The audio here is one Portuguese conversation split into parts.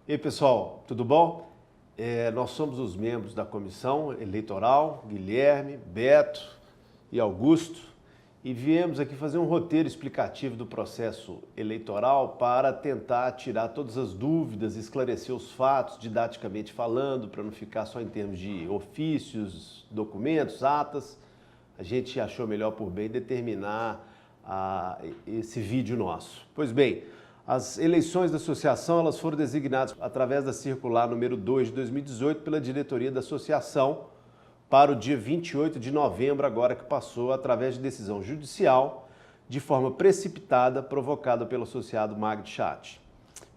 E aí, pessoal, tudo bom? Nós somos os membros da comissão eleitoral, Guilherme, Beto e Augusto, e viemos aqui fazer um roteiro explicativo do processo eleitoral para tentar tirar todas as dúvidas, esclarecer os fatos, didaticamente falando, para não ficar só em termos de ofícios, documentos, atas. A gente achou melhor por bem determinar esse vídeo nosso. Pois bem, as eleições da associação elas foram designadas através da circular número 2 de 2018 pela diretoria da associação para o dia 28 de novembro, agora que passou, através de decisão judicial, de forma precipitada, provocada pelo associado Magno Chat.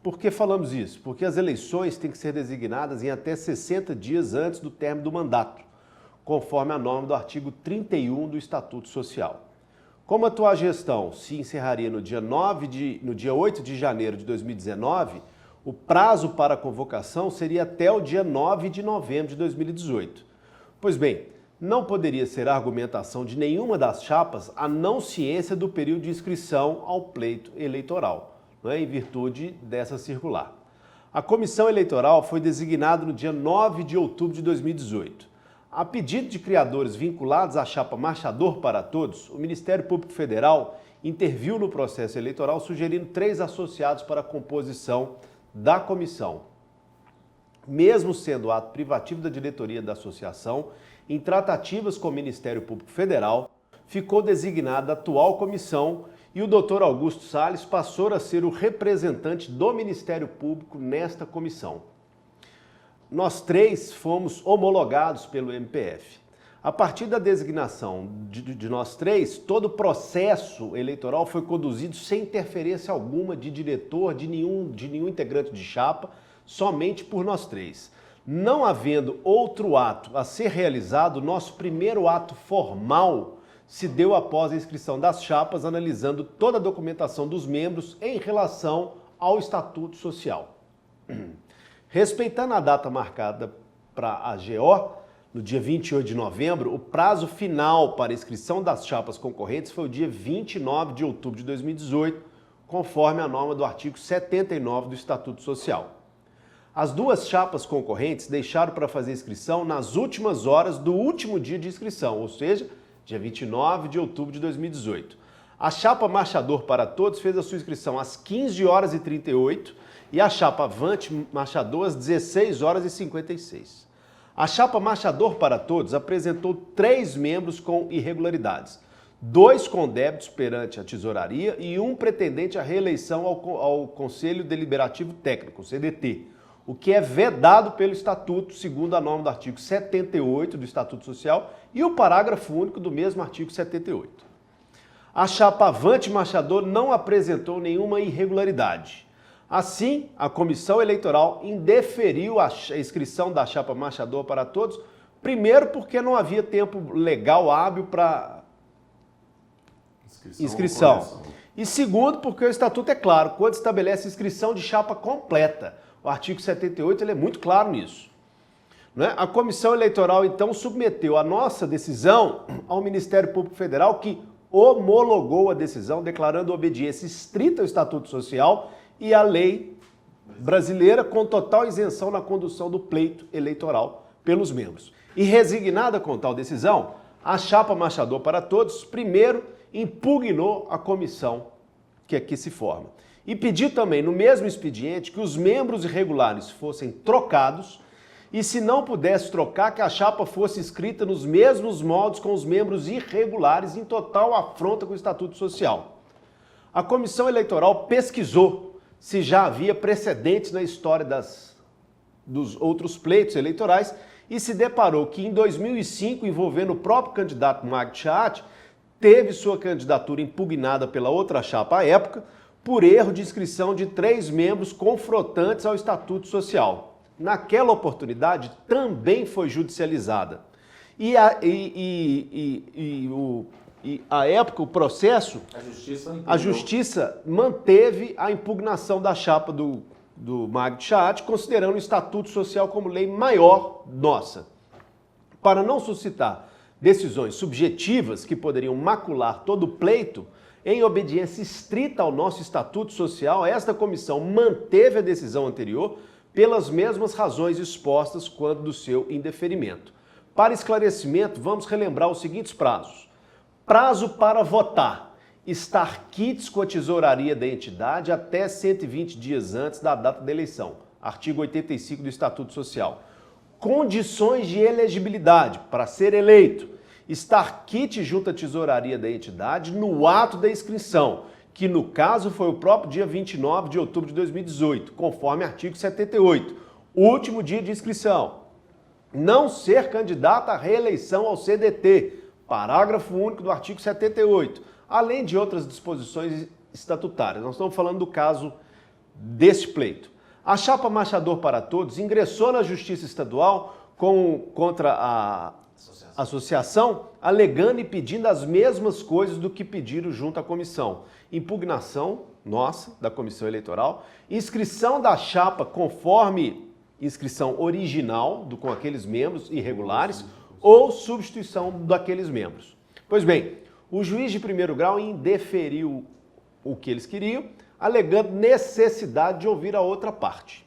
Por que falamos isso? Porque as eleições têm que ser designadas em até 60 dias antes do término do mandato, conforme a norma do artigo 31 do Estatuto Social. Como a atual gestão se encerraria no dia 8 de janeiro de 2019, o prazo para a convocação seria até o dia 9 de novembro de 2018. Pois bem, não poderia ser a argumentação de nenhuma das chapas a não ciência do período de inscrição ao pleito eleitoral, em virtude dessa circular. A comissão eleitoral foi designada no dia 9 de outubro de 2018. A pedido de criadores vinculados à chapa Marchador para Todos, o Ministério Público Federal interviu no processo eleitoral sugerindo 3 associados para a composição da comissão. Mesmo sendo ato privativo da diretoria da associação, em tratativas com o Ministério Público Federal, ficou designada a atual comissão e o Dr. Augusto Salles passou a ser o representante do Ministério Público nesta comissão. Nós 3 fomos homologados pelo MPF. A partir da designação de nós 3, todo o processo eleitoral foi conduzido sem interferência alguma de diretor, de nenhum integrante de chapa, somente por nós 3. Não havendo outro ato a ser realizado, nosso primeiro ato formal se deu após a inscrição das chapas, analisando toda a documentação dos membros em relação ao Estatuto Social. Respeitando a data marcada para a GO, no dia 28 de novembro, o prazo final para a inscrição das chapas concorrentes foi o dia 29 de outubro de 2018, conforme a norma do artigo 79 do Estatuto Social. As 2 chapas concorrentes deixaram para fazer inscrição nas últimas horas do último dia de inscrição, ou seja, dia 29 de outubro de 2018. A chapa Marchador para Todos fez a sua inscrição às 15h38 e a chapa Avante Marchador às 16h56. A chapa Marchador para Todos apresentou 3 membros com irregularidades, 2 com débitos perante a tesouraria e 1 pretendente à reeleição ao Conselho Deliberativo Técnico, CDT, o que é vedado pelo Estatuto, segundo a norma do artigo 78 do Estatuto Social e o parágrafo único do mesmo artigo 78. A chapa Avante Marchador não apresentou nenhuma irregularidade. Assim, a comissão eleitoral indeferiu a inscrição da chapa Marchador para Todos, primeiro porque não havia tempo legal hábil para inscrição. E segundo porque o Estatuto é claro, quando estabelece inscrição de chapa completa. O artigo 78 ele é muito claro nisso. A comissão eleitoral, então, submeteu a nossa decisão ao Ministério Público Federal, que homologou a decisão, declarando obediência estrita ao Estatuto Social e à lei brasileira, com total isenção na condução do pleito eleitoral pelos membros. E resignada com tal decisão, a chapa Marchador para Todos, primeiro, impugnou a comissão que aqui se forma. E pediu também, no mesmo expediente, que os membros irregulares fossem trocados e, se não pudesse trocar, que a chapa fosse inscrita nos mesmos moldes com os membros irregulares, em total afronta com o Estatuto Social. A comissão eleitoral pesquisou se já havia precedentes na história dos outros pleitos eleitorais e se deparou que em 2005, envolvendo o próprio candidato Magno Chat, teve sua candidatura impugnada pela outra chapa à época por erro de inscrição de 3 membros confrontantes ao Estatuto Social. Naquela oportunidade, também foi judicializada. E à época, o processo, a justiça manteve a impugnação da chapa do Magno Chat, considerando o Estatuto Social como lei maior nossa. Para não suscitar decisões subjetivas que poderiam macular todo o pleito, em obediência estrita ao nosso Estatuto Social, esta comissão manteve a decisão anterior, pelas mesmas razões expostas quando do seu indeferimento. Para esclarecimento, vamos relembrar os seguintes prazos. Prazo para votar. Estar quites com a tesouraria da entidade até 120 dias antes da data da eleição. Artigo 85 do Estatuto Social. Condições de elegibilidade para ser eleito. Estar quite junto à tesouraria da entidade no ato da inscrição, que no caso foi o próprio dia 29 de outubro de 2018, conforme artigo 78, último dia de inscrição. Não ser candidato à reeleição ao CDT, parágrafo único do artigo 78, além de outras disposições estatutárias. Nós estamos falando do caso deste pleito. A chapa Marchador para Todos ingressou na Justiça Estadual contra a associação, alegando e pedindo as mesmas coisas do que pediram junto à comissão. Impugnação nossa, da comissão eleitoral, inscrição da chapa conforme inscrição original, com aqueles membros irregulares, ou substituição daqueles membros. Pois bem, o juiz de primeiro grau indeferiu o que eles queriam, alegando necessidade de ouvir a outra parte.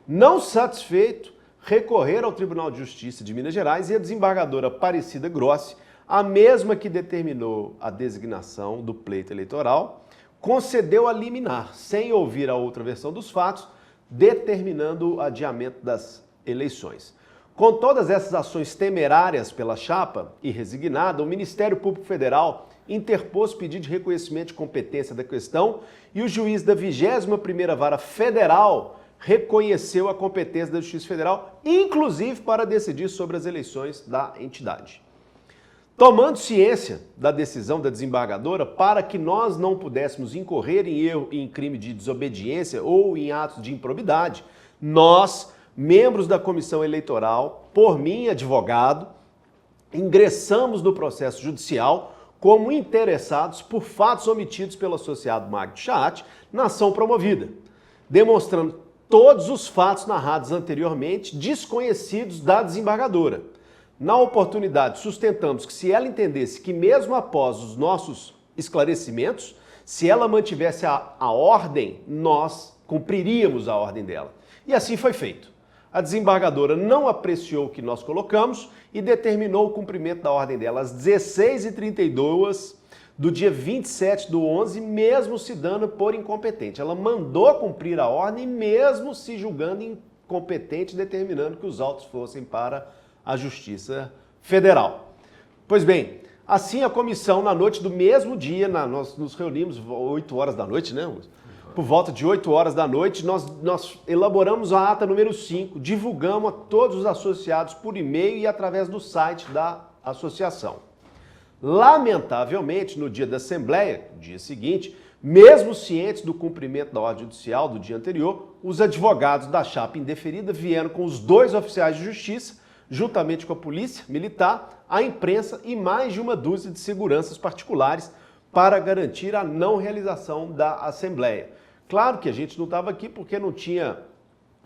Não satisfeito, recorrer ao Tribunal de Justiça de Minas Gerais e a desembargadora Aparecida Grossi, a mesma que determinou a designação do pleito eleitoral, concedeu a liminar, sem ouvir a outra versão dos fatos, determinando o adiamento das eleições. Com todas essas ações temerárias pela chapa e resignada, o Ministério Público Federal interpôs pedido de reconhecimento de competência da questão e o juiz da 21ª Vara Federal reconheceu a competência da Justiça Federal, inclusive para decidir sobre as eleições da entidade. Tomando ciência da decisão da desembargadora, para que nós não pudéssemos incorrer em erro e em crime de desobediência ou em atos de improbidade, nós, membros da comissão eleitoral, por mim, advogado, ingressamos no processo judicial como interessados por fatos omitidos pelo associado Magno Chat na ação promovida, demonstrando todos os fatos narrados anteriormente desconhecidos da desembargadora. Na oportunidade, sustentamos que se ela entendesse que mesmo após os nossos esclarecimentos, se ela mantivesse a ordem, nós cumpriríamos a ordem dela. E assim foi feito. A desembargadora não apreciou o que nós colocamos e determinou o cumprimento da ordem dela às 16h32 do dia 27/11, mesmo se dando por incompetente. Ela mandou cumprir a ordem, mesmo se julgando incompetente, determinando que os autos fossem para a Justiça Federal. Pois bem, assim a comissão, na noite do mesmo dia, nós nos reunimos 8 horas da noite, né? Por volta de 8 horas da noite, nós elaboramos a ata número 5, divulgamos a todos os associados por e-mail e através do site da associação. Lamentavelmente, no dia da Assembleia, dia seguinte, mesmo cientes do cumprimento da ordem judicial do dia anterior, os advogados da chapa indeferida vieram com os 2 oficiais de justiça, juntamente com a polícia militar, a imprensa e mais de uma dúzia de seguranças particulares para garantir a não realização da Assembleia. Claro que a gente não estava aqui porque não tinha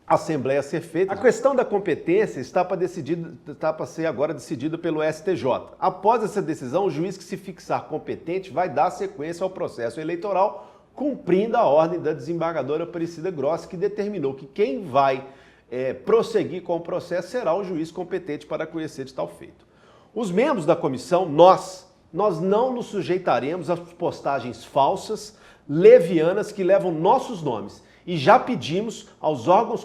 Assembleia a ser feita. A questão da competência está para ser agora decidida pelo STJ. Após essa decisão, o juiz que se fixar competente vai dar sequência ao processo eleitoral, cumprindo a ordem da desembargadora Aparecida Grossi, que determinou que quem vai prosseguir com o processo será o juiz competente para conhecer de tal feito. Os membros da comissão, nós não nos sujeitaremos às postagens falsas, levianas, que levam nossos nomes. E já pedimos aos órgãos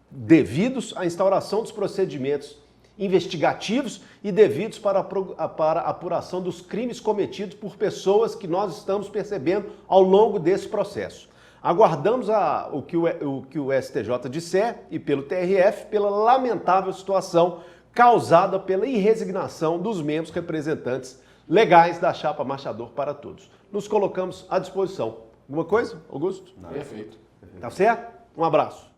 devidos à instauração dos procedimentos investigativos e devidos para a apuração dos crimes cometidos por pessoas que nós estamos percebendo ao longo desse processo. Aguardamos o que o STJ disser e pelo TRF pela lamentável situação causada pela irresignação dos membros representantes legais da chapa Marchador para Todos. Nos colocamos à disposição. Alguma coisa, Augusto? Não. Perfeito. Tá certo? Um abraço.